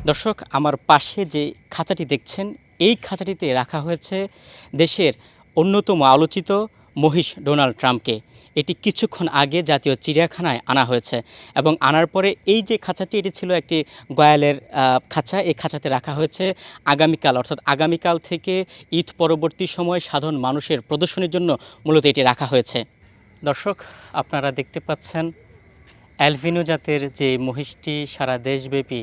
দর্শক, আমার পাশে যে খাঁচাটি দেখছেন, এই খাঁচাটিতে রাখা হয়েছে দেশের অন্যতম আলোচিত মহিষ ডোনাল্ড ট্রাম্পকে। এটি কিছুক্ষণ আগে জাতীয় চিড়িয়াখানায় আনা হয়েছে এবং আনার পরে এই যে খাঁচাটি, এটি ছিল একটি গয়ালের খাঁচা। এই খাঁচাতে রাখা হয়েছে আগামীকাল, অর্থাৎ আগামীকাল থেকে ঈদ পরবর্তী সময় সাধারণ মানুষের প্রদর্শনীর জন্য মূলত এটি রাখা হয়েছে। দর্শক, আপনারা দেখতে পাচ্ছেন অ্যালবিনো জাতের যে মহিষটি সারা দেশব্যাপী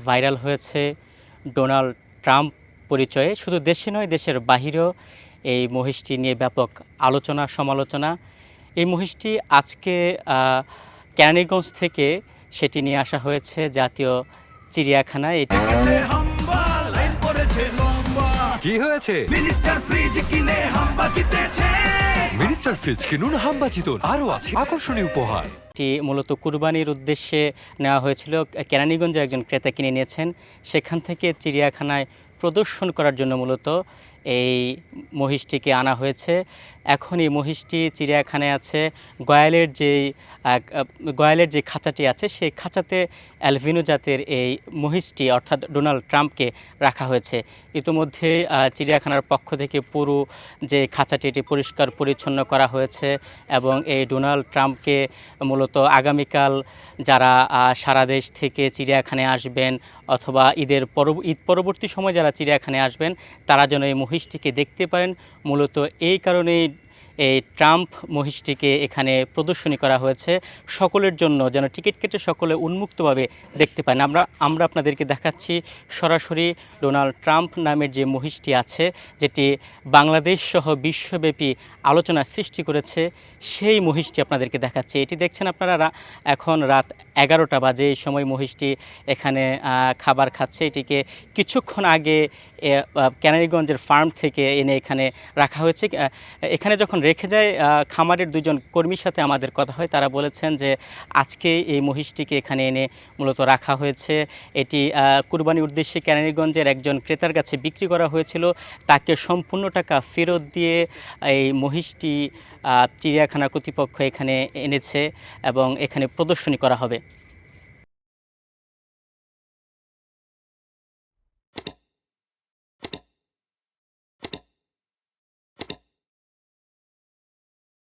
ভাইরাল হয়েছে ডোনাল্ড ট্রাম্প পরিচয়ে। শুধু দেশে নয়, দেশের বাহিরেও এই মহিষটি নিয়ে ব্যাপক আলোচনা সমালোচনা। এই মহিষটি আজকে কেরানীগঞ্জ থেকে সেটি নিয়ে আসা হয়েছে জাতীয় চিড়িয়াখানায়। কি হয়েছে? মিনিস্টার ফ্রিজ কিনে হাম্বা জিতেছে। মিনিস্টার ফ্রিজ কিনুন, হাম্বা জিতুন, আরও আছে আকর্ষণীয় উপহার। এটি মূলত কুরবানির উদ্দেশ্যে নেওয়া হয়েছিল। কেরানীগঞ্জে একজন ক্রেতা কিনে নিয়েছেন, সেখান থেকে চিড়িয়াখানায় প্রদর্শন করার জন্য মূলত এই মহিষটিকে আনা হয়েছে। এখন এই মহিষটি চিড়িয়াখানায় আছে। গয়ালের যে খাঁচাটি আছে, সেই খাঁচাতে অ্যালবিনো জাতের এই মহিষটি অর্থাৎ ডোনাল্ড ট্রাম্পকে রাখা হয়েছে। ইতিমধ্যে চিড়িয়াখানার পক্ষ থেকে পুরো যে খাঁচাটি, এটি পরিষ্কার পরিচ্ছন্ন করা হয়েছে এবং এই ডোনাল্ড ট্রাম্পকে মূলত আগামীকাল যারা সারা দেশ থেকে চিড়িয়াখানায় আসবেন অথবা ঈদ পরবর্তী সময় যারা চিড়িয়াখানায় আসবেন, তারা যেন এই মহিষটিকে দেখতে পারেন। মূলত এই কারণেই এই ট্রাম্প মহিষটিকে এখানে প্রদর্শনী করা হয়েছে, সকলের জন্য যেন টিকিট কেটে সকলে উন্মুক্তভাবে দেখতে পান। আমরা আপনাদেরকে দেখাচ্ছি সরাসরি ডোনাল্ড ট্রাম্প নামের যে মহিষটি আছে, যেটি বাংলাদেশ সহ বিশ্বব্যাপী আলোচনা সৃষ্টি করেছে, সেই মহিষটি আপনাদেরকে দেখাচ্ছি। এটি দেখছেন আপনারা, এখন রাত 11টা বাজে। এই সময় মহিষটি এখানে খাবার খাচ্ছে। এটিকে কিছুক্ষণ আগে কেরানীগঞ্জের ফার্ম থেকে এনে এখানে রাখা হয়েছে। এখানে যখন রেখে যায়, খামারের দুজন কর্মীর সাথে আমাদের কথা হয়, তারা বলেছেন যে আজকে এই মহিষটিকে এখানে এনে মূলত রাখা হয়েছে। এটি কুরবানির উদ্দেশ্যে কেরানীগঞ্জের একজন ক্রেতার কাছে বিক্রি করা হয়েছিল, তাকে সম্পূর্ণ টাকা ফেরত দিয়ে এই মহিষটি চিড়িয়াখানা কর্তৃপক্ষ এখানে এনেছে এবং এখানে প্রদর্শনী করা হবে।